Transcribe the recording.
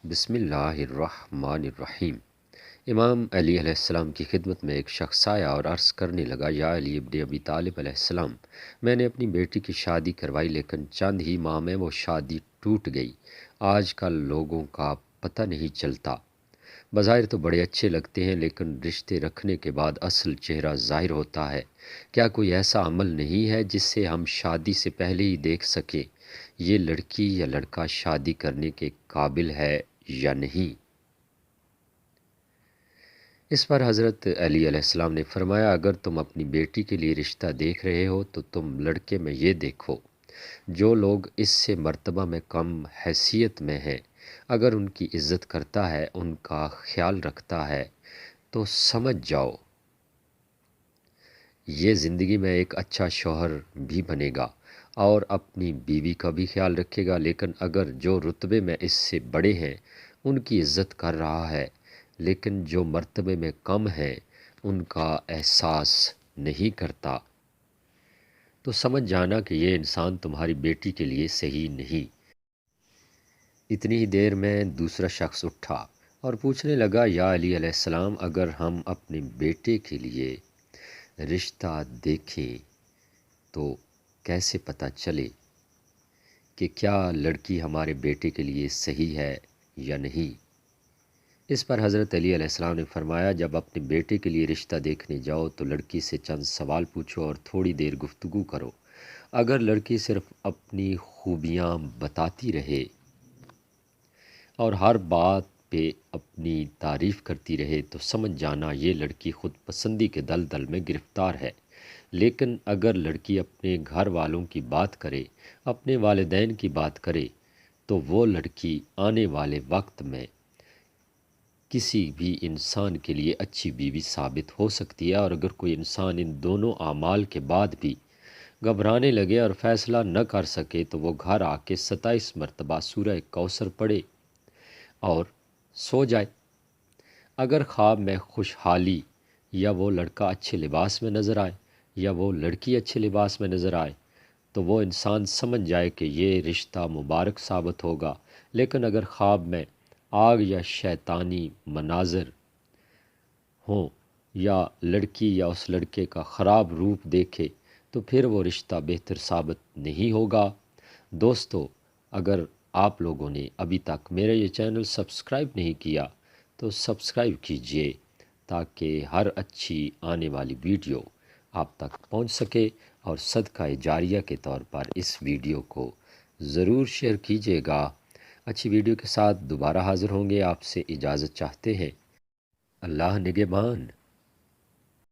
بسم اللہ الرحمن الرحیم۔ امام علی علیہ السلام کی خدمت میں ایک شخص آیا اور عرض کرنے لگا، یا علی ابن ابی طالب علیہ السلام، میں نے اپنی بیٹی کی شادی کروائی لیکن چند ہی ماہ میں وہ شادی ٹوٹ گئی۔ آج کل لوگوں کا پتہ نہیں چلتا، بظاہر تو بڑے اچھے لگتے ہیں لیکن رشتے رکھنے کے بعد اصل چہرہ ظاہر ہوتا ہے۔ کیا کوئی ایسا عمل نہیں ہے جس سے ہم شادی سے پہلے ہی دیکھ سکیں یہ لڑکی یا لڑکا شادی کرنے کے قابل ہے یا نہیں؟ اس پر حضرت علی علیہ السلام نے فرمایا، اگر تم اپنی بیٹی کے لیے رشتہ دیکھ رہے ہو تو تم لڑکے میں یہ دیکھو، جو لوگ اس سے مرتبہ میں کم حیثیت میں ہیں، اگر ان کی عزت کرتا ہے، ان کا خیال رکھتا ہے تو سمجھ جاؤ یہ زندگی میں ایک اچھا شوہر بھی بنے گا اور اپنی بیوی کا بھی خیال رکھے گا۔ لیکن اگر جو رتبے میں اس سے بڑے ہیں ان کی عزت کر رہا ہے لیکن جو مرتبے میں کم ہیں ان کا احساس نہیں کرتا تو سمجھ جانا کہ یہ انسان تمہاری بیٹی کے لیے صحیح نہیں۔ اتنی ہی دیر میں دوسرا شخص اٹھا اور پوچھنے لگا، یا علی علیہ السلام، اگر ہم اپنے بیٹے کے لیے رشتہ دیکھیں تو کیسے پتہ چلے کہ کیا لڑکی ہمارے بیٹے کے لیے صحیح ہے یا نہیں؟ اس پر حضرت علی علیہ السلام نے فرمایا، جب اپنے بیٹے کے لیے رشتہ دیکھنے جاؤ تو لڑکی سے چند سوال پوچھو اور تھوڑی دیر گفتگو کرو۔ اگر لڑکی صرف اپنی خوبیاں بتاتی رہے اور ہر بات پہ اپنی تعریف کرتی رہے تو سمجھ جانا یہ لڑکی خود پسندی کے دلدل میں گرفتار ہے۔ لیکن اگر لڑکی اپنے گھر والوں کی بات کرے، اپنے والدین کی بات کرے تو وہ لڑکی آنے والے وقت میں کسی بھی انسان کے لیے اچھی بیوی ثابت ہو سکتی ہے۔ اور اگر کوئی انسان ان دونوں اعمال کے بعد بھی گھبرانے لگے اور فیصلہ نہ کر سکے تو وہ گھر آ کے 27 مرتبہ سورہ کوثر پڑھے اور سو جائے۔ اگر خواب میں خوشحالی یا وہ لڑکا اچھے لباس میں نظر آئے یا وہ لڑکی اچھے لباس میں نظر آئے تو وہ انسان سمجھ جائے کہ یہ رشتہ مبارک ثابت ہوگا۔ لیکن اگر خواب میں آگ یا شیطانی مناظر ہوں یا لڑکی یا اس لڑکے کا خراب روپ دیکھے تو پھر وہ رشتہ بہتر ثابت نہیں ہوگا۔ دوستو، اگر آپ لوگوں نے ابھی تک میرا یہ چینل سبسکرائب نہیں کیا تو سبسکرائب کیجئے تاکہ ہر اچھی آنے والی ویڈیو آپ تک پہنچ سکے، اور صدقہ جاریہ کے طور پر اس ویڈیو کو ضرور شیئر کیجیے گا۔ اچھی ویڈیو کے ساتھ دوبارہ حاضر ہوں گے، آپ سے اجازت چاہتے ہیں۔ اللہ نگہبان۔